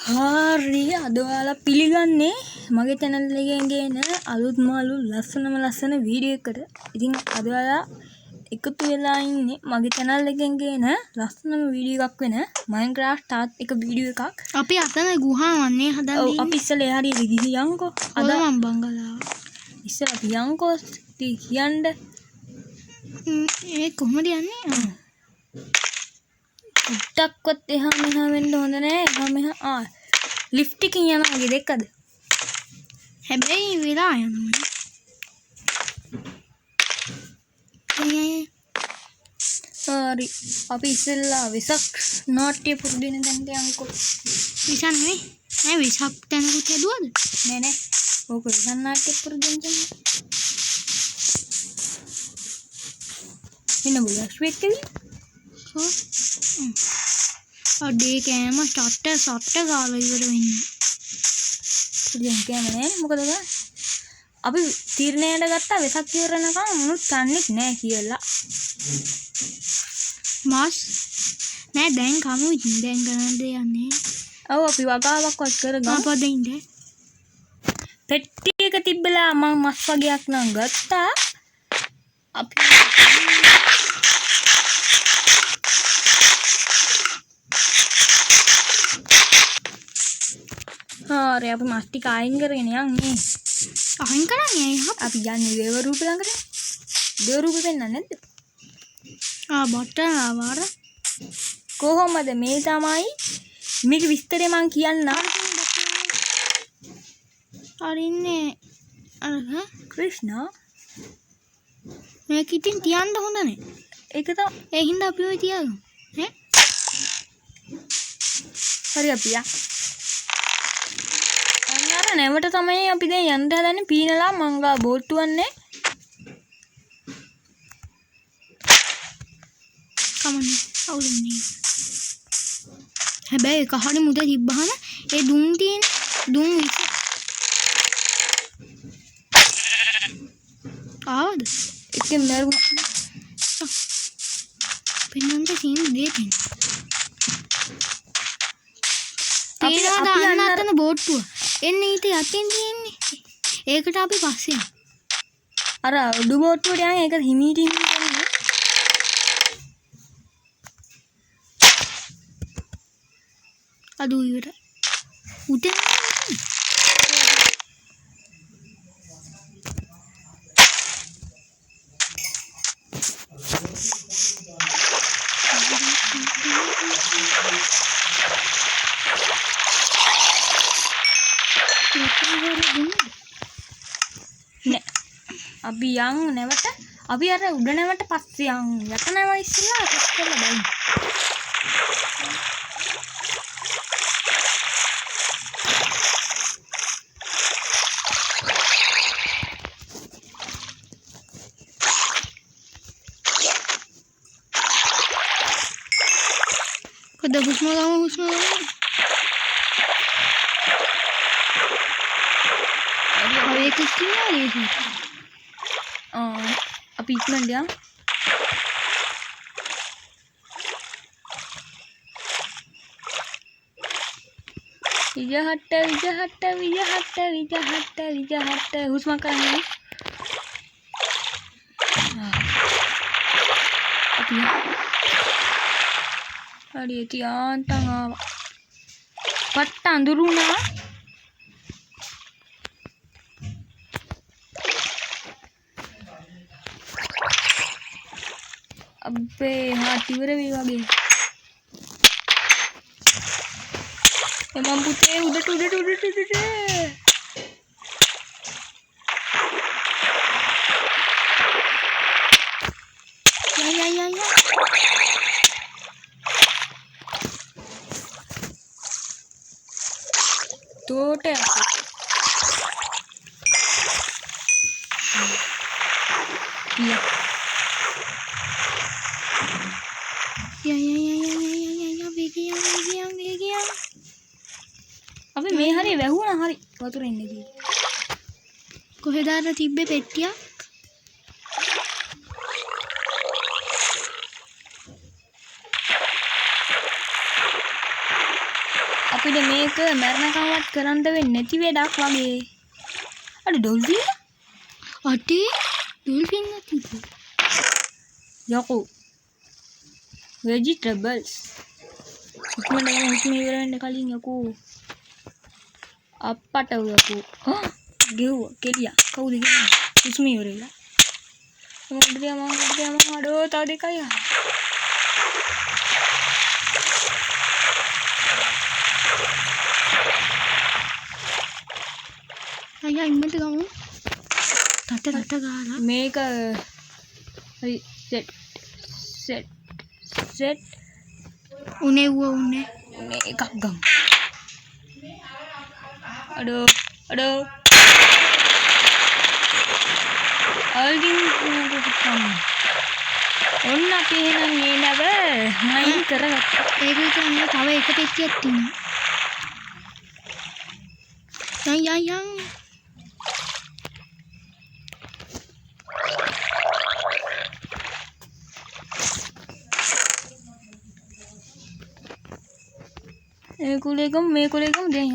හරි අද ඔයාලා පිළිගන්නේ මගේ channel එකෙන් ගේන අලුත්ම ලස්සන වීඩියෝ එකකට. ඉතින් අද ඔයාලා එකතු වෙලා ඉන්නේ මගේ channel එකෙන් ගේන ලස්සනම වීඩියෝ එකක් වෙන Minecraft start එක වීඩියෝ එකක්. අපි අතන ගුහාවන්නේ හදන්නේ. ඔව් අපි ඉස්සෙල්ලා එහාට ගිහියන්කෝ. අද මම බංගලාව. ඉස්සෙල්ලා පියන්කෝ කියන්න. ඒ කොහොමද යන්නේ? ටක්වත් එහා මෙහා වෙන්න හොඳ නෑ. එහා මෙහා ලිෆ්ට් එකකින් යනවා වගේ දෙකද? හැබැයි වෙලා යනවා. හරි අපි ඉස්සෙල්ලා වෙසක් නාට්‍ය පුරුදු වෙන තැනට යන්කෝ. විසක් නෙවෙයි. නෑ විසක් තැනකුත් හැදුවද? නෑ ඕක වෙසක් නාට්‍ය පුරුදු වෙන තැන. එන්න බුලස් වෙක්කේ. අඩේ කෑම සට්ට ගාලා ඉවර වෙන්නේ. ඉතින් කෑම නෑ මොකද ගන්නේ? අපි තීරණයට ගත්තා වෙසක් ඉවරනකම් මොනුත් කන්නේත් නෑ කියලා. මාස් නෑ දැන් කමු ඉතින් දැන් ගන්න දෙයක් නෑ. ඔව් අපි වගාවක්වත් කරගමු. අපද ඉන්නේ. පෙට්ටි එක තිබ්බලා මම මස් වගේක් නම් ගත්තා. අපි හරි අපි මස් ටික අයින් කරගෙන යන්නේ. අයින් කරන්නේ අපි යන්නේ දේව රූප ළඟට. දේව රූප පෙන්නන්නේ නැද්ද? බට්ටන ආවාර කොහොමද මේ තමයි මේක විස්තරේ මං කියන්නම්. හරින්නේ අරහ ක්‍රිෂ්ණා මේක ඉතින් තියන්න හොඳ නේ. ඒක තමයි. ඒ හින්දා අපි ඔය තියාගමු. ඈ හරි අපි යා. අන්නර නැවට තමයි අපි දැන් යන්න හදන්නේ. පීනලා මංගා බෝට්ටුවන්නේ. කමන්නේ අවුලන්නේ. හැබැයි එක හරි මුද තිබ්බහම ඒ දුම් තියෙන දුම් විස ආවද? එකෙන් මරුණා. පෙන්නන්න තියෙන දේ තියෙන. අපි අන්නතන බෝට්ටුව. එන්නේ ඊට යටින් තියෙන්නේ. ඒකට අපි පස්සේ යමු. අර උඩු බෝට්ටුවට යන් ඒක හිමීට යන්නේ. අදු ඉවර. උඩ අපි යන් නැවට අපි අර උඩ නැවට පස්සේ යන් යට නැව ඉස්සලා ටෙස්ට් කරලා බලමු. කොද හුස්ම ගමු. හරි ඒක කියන්නේ අපි ඉක්මනට යන්. විජහට හුස්ම කරන්නේ. අපි හරි තියාන්ටන් ආවා. පට්ට අඳුරුණා. අබ්බේ හාටි ඉවර වෙයි වගේ. එමන් පුතේ උඩට. යා තෝට අපි මේ හරිය වැහුණා. හරි වතුර ඉන්නේ කී. කොහෙද අර තිබ්බේ පෙට්ටියක්? අපිට මේක මරණකමවත් කරන්න වෙන්නේ නැති වැඩක් වගේ. අර ඩොල්ෆින් අටේ ඩොල්ෆින් නැති යකෝ vegetables ඉක්මනට ඉක්ම ඉවර වෙන්න කලින් යකෝ අප්පට යකෝ ගෙව්වා කෙලියා කවුද ගෙන්නේ ඉස්ම ඉවර වෙලා මම අඩෝ තව දෙකයි අයියා ඉන්නට ගමු තට ගාලා මේක හරි සෙට් උනේ එකක් ගමු අඩෝ අල්ගින් ඔන්න අපි එහෙනම් මේ නැව මයින් කරගත්තා. ඒක විතරනේ තව එක පෙට්ටියක් තියෙනවා. යන් මේ කුලේකම දෙන්න.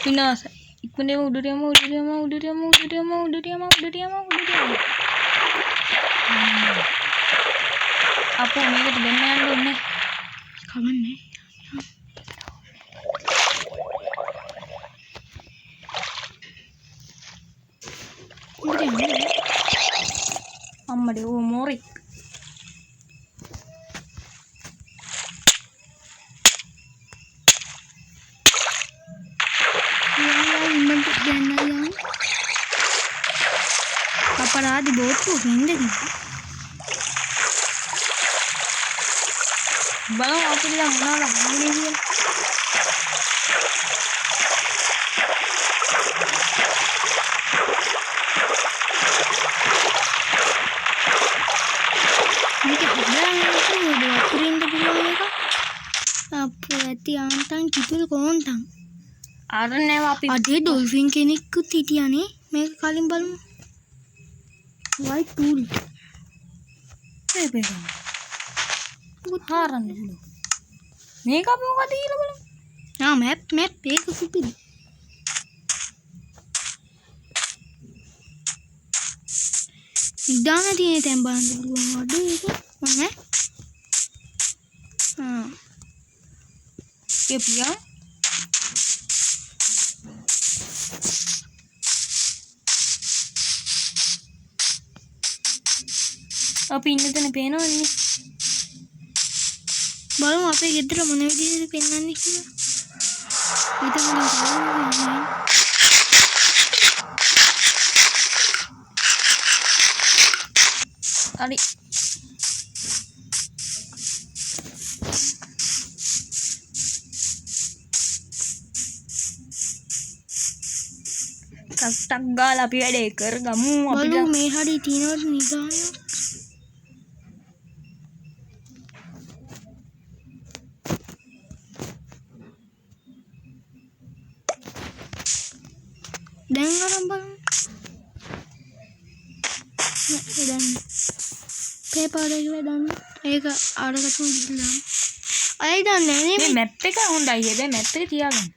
විනාශ. ඉක්මනටම උඩට යමු. අපෝ මේකට දෙන්න යන්න ඕනේ. කමන්නේ. අම්මඩේ ඕ මොරි. අපරාධ බෝට්ටුව හින්දද බලමු අපිට දැන් මොනවද හම්බුනේ කියලා. මේක හදන්න වතුරින්ද පුළුවන් එක අප්පු ඇති ආන්තන් කිතුල් කොන්තන් අර නෑව අපි අඩේ ඩොල්ෆින් කෙනෙක්කුත් හිටියානේ මේක කලින් බලමු white tool මේක හාරන්න පුළුවන්. මේක අපි මොකද කියලා බලමු. මැප් ඒක සුපිරි. ඉදාන තියෙන තැන් බලන්න පුළුවන් අඩේ ඒක ඔන්න ඒ පියා අපි ඉන්න තැන පේනවනේ. බලමු අපේ ගෙදර මොන විදිහටද පෙන්වන්නේ කියලා. හිතමු හරි. ටක් ගාලා අපි වැඩේ කරගමු. බලමු මේ හරිය තියනවද නිදානය. දැන් අරන් බලමු. දැන් පේපර් එක දාන්න. ඒක අරකට ගිහලා. අය දන්නේ නේ මේ මැප් එක හොඳයි. හැබැයි මැප් එක තියාගන්න.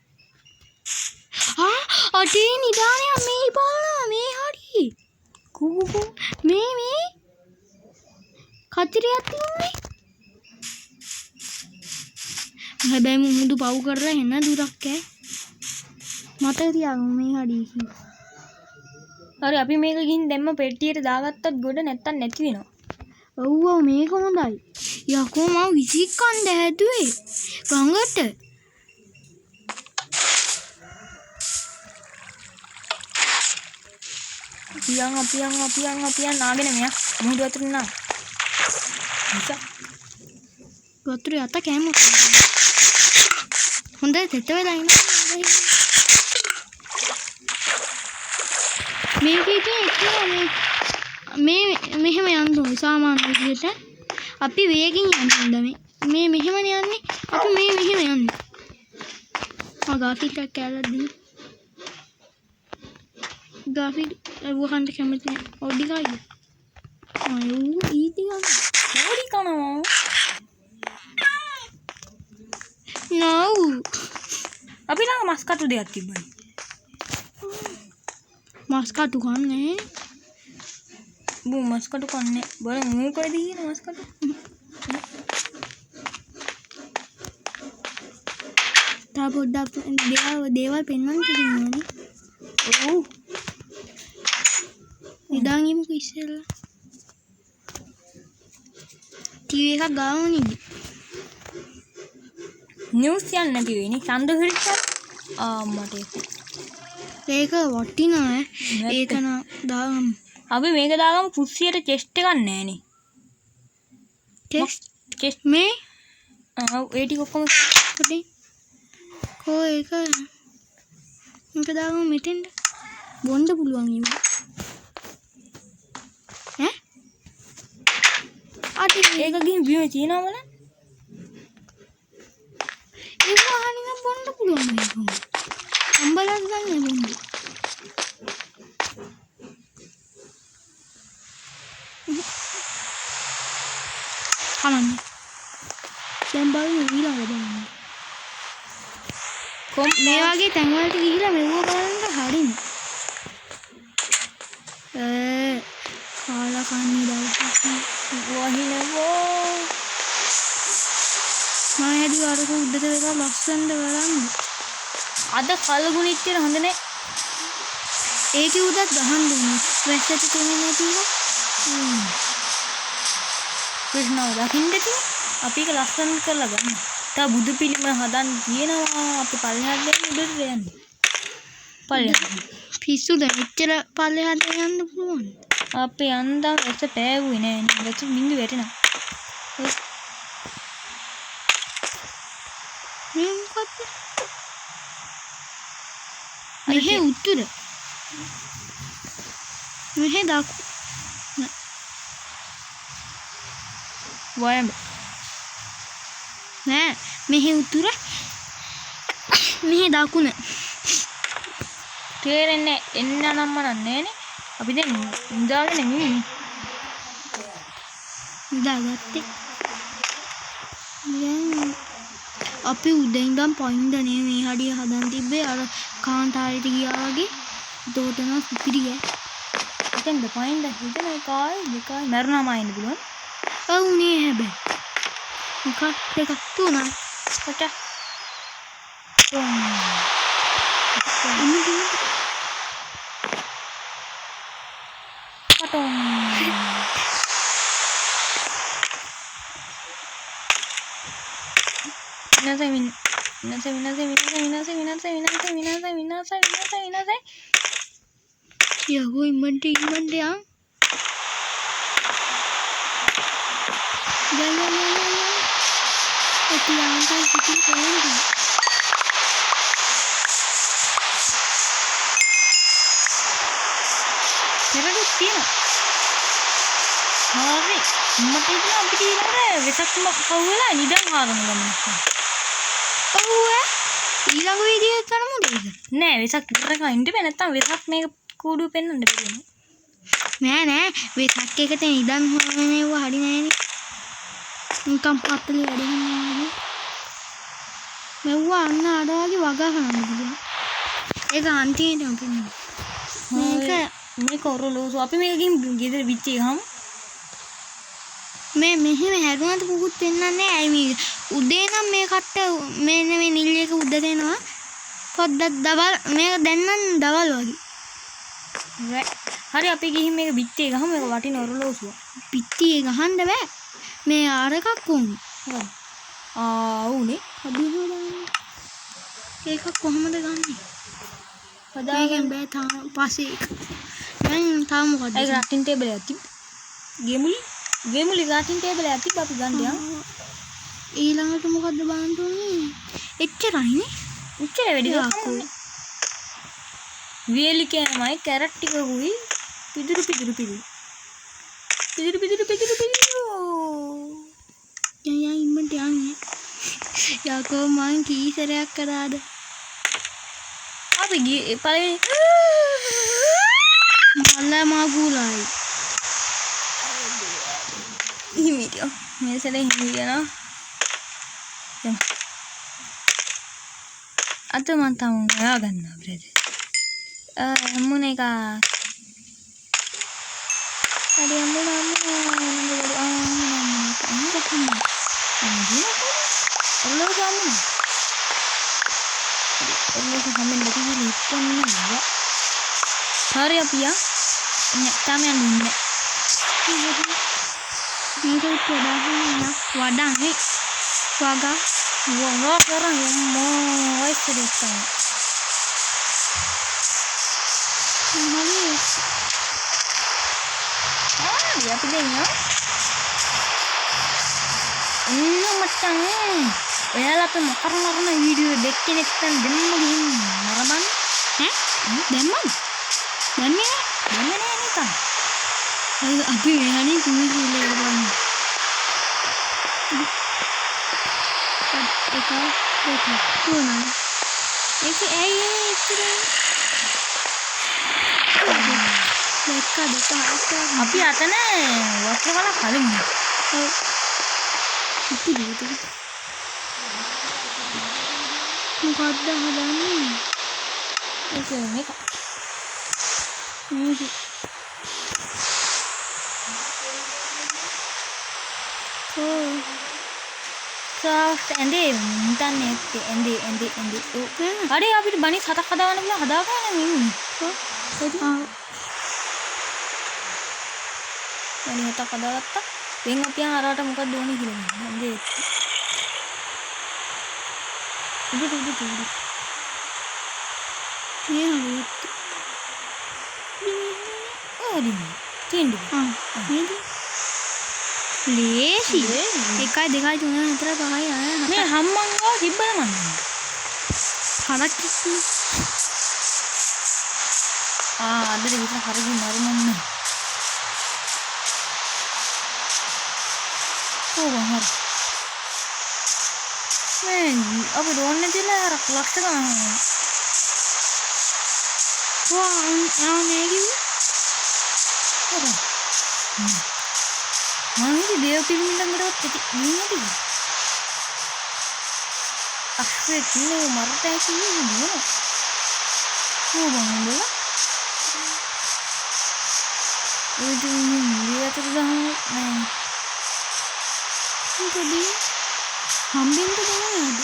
අඩේ නිදානය මේ බලන්න මේ හරි. කූකු මේ කතරයක් තියන්නේ. හැබැයි මුමුදු පව් කරලා එන්න දුරක් ඈ. මතක තියාගමු මේ හරි කියලා. හරි අපි මේක ගිහින් දැම්ම පෙට්ටියට දාගත්තත් ගොඩ නැත්තම් නැති වෙනවා. ඔව් මේක හොඳයි. යකෝ මම විසිකන්න හැදුවේ ගඟට. අපියන් නාගෙන මෙයා මුහුදු වතුර නා. වතුර යත කෑම. හොඳ තෙත වෙලා ඉන්න. මේකේ තියෙන්නේ මේ මෙහෙම යන්න ඕනේ සාමාන්‍ය විදිහට. අපි වේගෙන් යන්න මේ මෙහෙමනේ යන්නේ. අපි මේ මෙහෙම යන්නේ. ගාෆිට කැලලා දී. ගාෆිට වහන්න කැමති නෑ. ඔඩි ගායි. අයෝ ඊටි ගන්න. ඕඩි කනවා. No. අපි ළඟ මස් කටු දෙකක් තිබ්බනේ. මස් කටු කන්නේ. බෝ මස් කටු කන්නේ. බලමු මොකද කියන මස් කටු. තා පොඩ්ඩක් දේවල් පෙන්වන්න තියෙනවනේ. ඔව්. ඉදාන් යමුකෝ ඉස්සෙල්ලා. ටීවී එකක් ගාවුනේ. නිවුස් යන්නේ නැති වෙන්නේ. ඡන්ද හිරිච්ච මට ඒක වටිනා ඈ. ඒක නා දාගමු. අපි මේක දාගමු කුස්සියට චෙස්ට් එකක් නැහනේ. චෙස්ට් මේ ඔව් ඒ ටික ඔක්කොම පොඩි කෝ ඒක මේක දාගමු මෙතෙන්ද බොන්න පුළුවන් ඒක ඈ අද ඒක ගිහින් බිමේ තියනවා බලන්න. ඒක අහන්න බොන්න පුළුවන් මේක අම්බලක් ගන්න බොන්න කමන්නේ දැන් බලමු ඊළඟ බලමු මේ වගේ තැන් වලට ගිහිල්ලා මෙව බලන්න හරිනේ කාලා කන්නේ දවසක් වහිනවෝ මම හැදුවා අර උඩට වෙලා ලස්සනට බලන්න අද කල්ගුණිච්චර හොඳ නේ. ඒකේ උදත් ගහන්න ඕනේ වැස්සට තෙමෙන්නේ නැතිව කෘෂ්ණව දකින්න තියෙන අපි ඒක ලස්සන කරලා ගන්න. තා බුදු පිළිම හදන්න තියෙනවා අපි පල්ලෙහාට දෙන්න උඩට යන්න. පල්ලෙහාට. පිස්සුද මෙච්චර පල්ලෙහාට යන්න පුළුවන්. අපි යන්දා වැස්ස පෑවුවේ නෑ නේ. වැස්ස බින්දු වැටෙනවා. මේ මොකක්ද? මෙහෙ උතුර. මෙහෙ දකුණ. වයඹ. නෑ මෙහෙ උතුර. මෙහෙ දකුණ. තේරෙන්නේ එන්න නම් නෑනේ. අපි දැන් ඉඳාගෙන ඉන්නේ. ඉඳාගත්තේ. දැන් අපි උදේ ඉඳන් පොයින්දනේ මේ හඩිය හදන් තිබ්බේ අර කාන්තාරයට ගියා වගේ දෝතන පිටිගෑ. එතෙන්ද පොයින්ද හිතන එකයි දෙකයි මරණම ආයෙන්න පුළුවන්. ඔව් නේ හැබැයි. එකක් දෙකක් තුනක් කොටා. Siapa immante yang? Jangan. Tapi yang kan bikin keren. Kira dia. Hari, mati itu apa dia nak? Besok mak kau lah, ni dah haram kamu. ඊළඟ වීඩියෝ එක කරමුද ඒක? නෑ වෙසක් විතර කයින්ද බෑ නැත්තම් වෙසක් මේක කූඩුව පෙන්වන්න බැරිනේ. නෑ වෙසක් එකට නිදන් හොයනේව හරි නෑනේ. නිකම් පත්තලි වැඩෙන්නේ නෑ. මෙව්වා අන්න අර වගේ වගා කරන්න පුළුවන්. ඒක අන්තිමටම පෙන්වන්න. මේක ඔරලෝසු අපි මේකකින් ගෙදර විච් එකම මේ මෙහෙම හැරුණාට පුකුත් වෙන්නන්නේ නෑ. ඇයි මේ උදේ නම් මේ කට්ට මෙන්න මේ නිල් එක උඩට එනවා. පොඩ්ඩක් දවල් මේක දැන් නම් දවල් වගේ. හරි අපි ගිහින් මේක පිටියේ ගහමු. මේක වටින ඔරලෝසුව. පිටියේ ගහන්න බෑ. මේ ආර එකක් උන්නේ. උනේ. ඒක කොහොමද ගන්නෙ? හදාගෙන බෑ තාම පස්සේ. දැන් තාම මොකද? ඒක රටින් ටේබල් එකක් තිබ්බ. ගේමුලි රටින් ටේබල් එකක් තිබ්බ අපි ගන්න යනවා. ඊළඟට මොකද්ද බලන්න ඕනේ? එච්චරයිනේ. එච්චර වැඩි ගාකුයි. වේලි කෑමයි කැරට් ටිකකුයි පිදුරු. යයි ඉම්මට යන්නේ. යකෝ මං කීසරයක් කරාද? අපි ගියේ පළවෙනි මල්ල මාගුලයි. හිමිටියෝ මේ සැරේ හිමිටියනවා. අත මන් තම හොයාගන්නවා බ්‍රදර්. හම්බුනේ එක. හරි හම්බුනා හරි අපියා තාම යන්නේ මේක වඩා නේ වගා වවා කරන් යම්මෝ ඉස්සරහට හරි අපි දෙන්නා මචං එයාලා අපේ මකරන වීඩියෝ දෙකේ නැත්තම් දෙන්න ගිහින් නරඹන්න දැම්මද දැම්මේ නෑ නිකන් අපි මෙහානේ කුමි කියලා බලන්න එක දෙක තුන ඒක ඇයි දෙක අපි අතන වස්ත්‍ර වල කලින් අපි දෙක මොකද්ද හදන්නේ ඒක මේක ඇඳේ හිතන්නේ ඇඳේ හරි අපිට බණි 7ක් හදාගන්න කියලා හදාගන්න ඉන්නේ බණි 7ක් හදාගත්තා වෙන් අපි අරකට මොකක්ද ඕනේ කියලා ඇඳේ උඩ මේ හරි තියෙන්නේ නේද ලේසි 1 2 3 4 5 6 මේ හම්මන් ගාව තිබ්බද මන් හරක් කිසි අද විතර හරිය මරුමන්නේ හරි මේ අපි රෝන්නේ තියලා අර ලක්ෂ ගන්න මේ කිව්වේ මම දේව පිළිමිලකට ඉන්නේ අක්ෂේ කිනෝ මරතයි කියන්නේ නෝ බංගල උදින් නියතට ගහන නෑ මොකදී හම්බෙන්න දෙනවද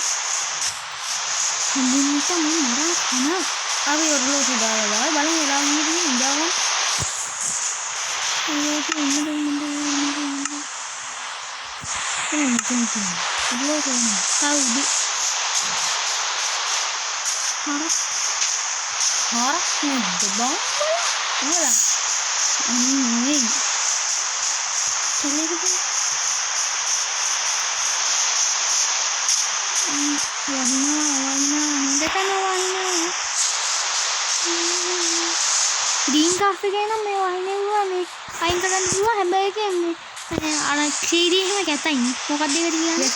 හම්බෙන්න තමයි මරා කන අපි ඔරලෝසු දාලා බලමු එලා ඉන්නේ ඉඳාගන්න green coffee එකේ නම් මේ වහිනේ වුණා මේ අයින් කරන්න පුළුවන් හැබැයි ඒකේ මේ අර CD එහෙම කැතයි මොකක්ද ඒකට කියන්නේ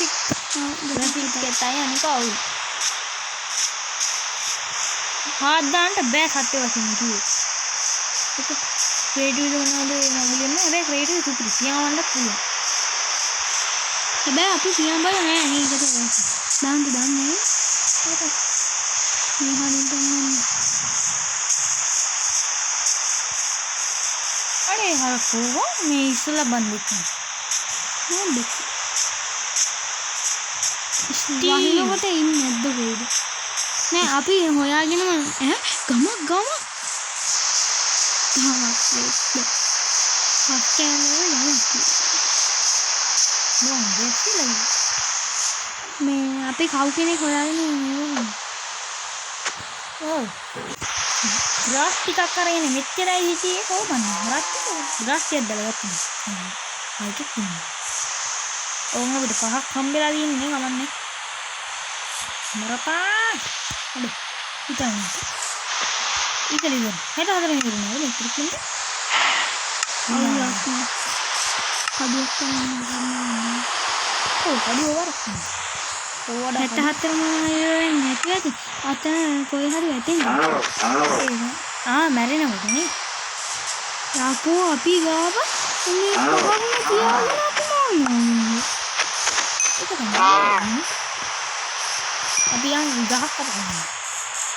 ග්‍රැෆික් කැතයි අනික අවුල් හාත් දාන්න බෑ සත්‍ය වශයෙන් කිව්වේ ඒක ක්‍රියේටිව් එක මොනවද නගින්නේ හැබැයි ක්‍රියේටිව් සුපිරි පියාඹන්න පුළුවන් හැබැයි අපි පියාඹල නෑ නේද දාන්න දාන්නේ ඒක මේ හරියට ගන්න අනේ හරකෝ මේ ඉස්සලා බන්දිත් නේද වහිනකොට ඉන්නේ නැද්ද කොයිද නෑ අපි හොයාගෙනම ගමක් මේ අපි කව් කෙනෙක් හොයාගෙන ඉන්නේ ග්‍රාස් ටිකක් අරගෙන මෙච්චරයි හිටියේ කොහොමද හරක් ග්‍රාස් ටිකක් දාලා ගත්තා ආයිත් ඉන්නේ ඕම අපිට පහක් හම්බෙලා තියෙන්නේ කමන්නේ මරපා අඩ ඉතින් ඉතලිද හෙට හදගෙන ඉන්නවා නේ ක්‍රිකට් කඩුවක් කරනවා ඔව් කඩුව වරක් ඕවඩ 74 වෙන්නේ නැති ඇති අතන කොයි හරි වැටෙන්නේ මැරෙනකොට නේ යකෝ අපි ගාව මේ කොහොමද කියන්නේ ඒක තමයි අපි යන් ගහක් කරන්නේ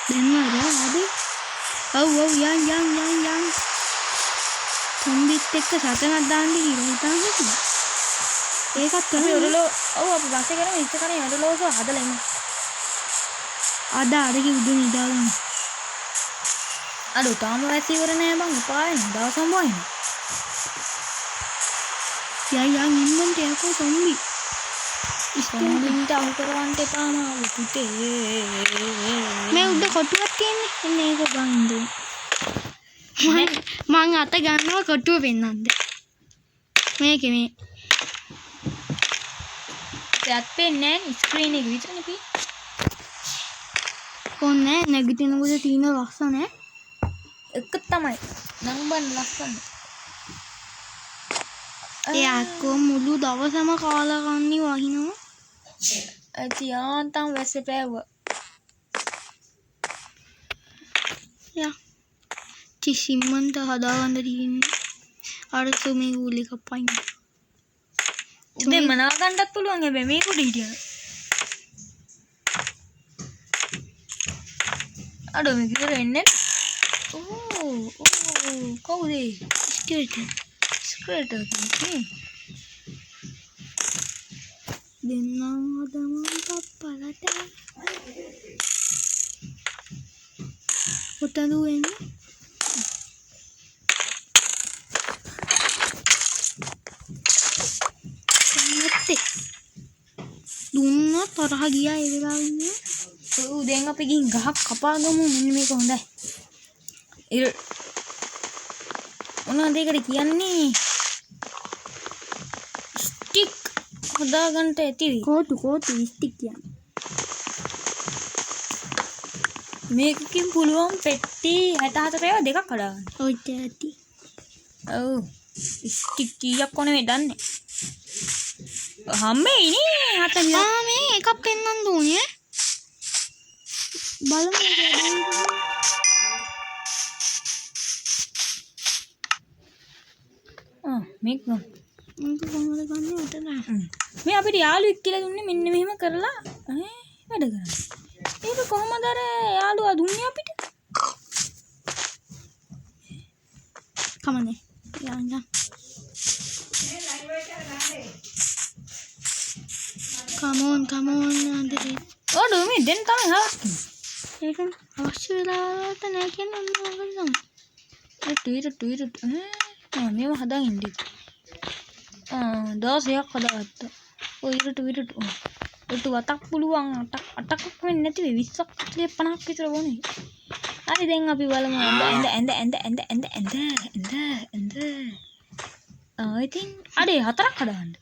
දැන්වද ආදේ ඔව් යන් කොම්බිත් එක්ක සතනක් දාන්න කියලා හිතාන හිටියා. ඒකත් අපි කරලා ඔරලෝ ඔව් අපි බස් එකේ කරමු ඉස්සකරේ ඔරලෝසු හදලා එමු. අද අරගේ උඩ නිදාගන්න. අඩෝ තාම වැසි ඉවර නෑ බං එපායන දවසම වයින්. යන් ඉන්නන්ට යකෝ කොම්බි. ස්කෝලින්ට අහු කරවන්න එපා මාළු පුතේ. මේ උඩ කොටුවක් තියෙන්නේ. එන්න ඒක බඳ. මං අත ගන්නවා කොටුව පෙන්නන්න. මේකේ මේ ඒත් පෙන්නේ නෑ ස්ක්‍රීන් එක විතරනේ පී. කොන්නේ නැගිටිනකොට තියෙන ලස්සන එක තමයි නම්බන් ලස්සන. එයාකෝ මුළු දවසම කාලා කන්නේ වහිනවා. තියාන්තම් වැස්ස පෑවුවා. යා කිසිමන්ට හදාගන්න තියෙන්නේ අර සුමේ ගුලි කපයින්. උදේ මනා ගන්නත් පුළුවන් හැබැයි මේක උඩ හිටියා. අඩෝ මේක ඉවර වෙන්නේ. ඕ කවුද? ස්ක්‍රේටර් කෙනෙක්. දෙන්නම් හදමු පප්පලට. උතන වෙන්නේ නැත්තේ. දුන්නා තරහ ගියා ඒ වෙලාවෙ ඉන්නේ. ඔව් දැන් අපි ගිහින් ගහක් කපාගමු. මෙන්න මේක හොඳයි. මොනවද ඒකට කියන්නේ? ස්ටික් හදාගන්න ඇති. කෝටු ස්ටික් කියන්නේ. මේකකින් පුළුවන් පෙට්ටි 64 ඒවා දෙකක් හදාගන්න. ඔය ඇති. ඔව් ස්ටික් කීයක් ඕනේ මේ දන්නේ. හම්බෙයිනේ 40. මේ එකක් පෙන්වන්න ඕනේ. බලමු මේක කොහොමද ගන්නේ උතන. මේ අපිට යාළුවෙක් කියලා දුන්නේ මෙන්න මෙහෙම කරලා වැඩ කරන්න. ඒක කොහොමද අර යාළුවා දුන්නේ අපිට? කමන්නේ. යන්න. Come on අන්දරේ. ඔඩෝ මේ දැන් තමයි හවස්. ඒක අවශ්‍ය වෙලාවට නෑ කියන මොකද තමයි. ටීට මේව හදාගෙන ඉන්නේ. 16ක් හදාගත්තා. ඔය ඊට වතක් පුළුවන් 8ක් වෙන්නේ නැති වෙයි 20ක් 50ක් විතර වුණේ. හරි දැන් අපි බලමු ඇඳ. ඉතින් අඩේ 4ක් හදාගන්න.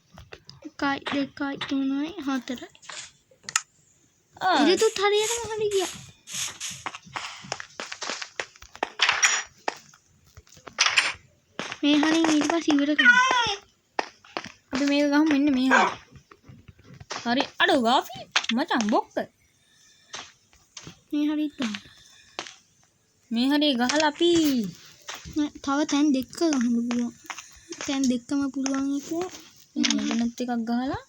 1 2 3 4. ඉතින් හරියටම හරි ගියා. මේ හරින් ඊට පස්සේ ඉවර කරමු. අපි මේක ගහමු මෙන්න මේ හරි අඩෝ ගාෆි මචං බොක්ක මේ හරියට ගන්න. මේ හරිය ගහලා අපි තව තැන් දෙකක ගහන්න පුළුවන්. තැන් දෙකම පුළුවන් එක මෙතනත් එකක් ගහලා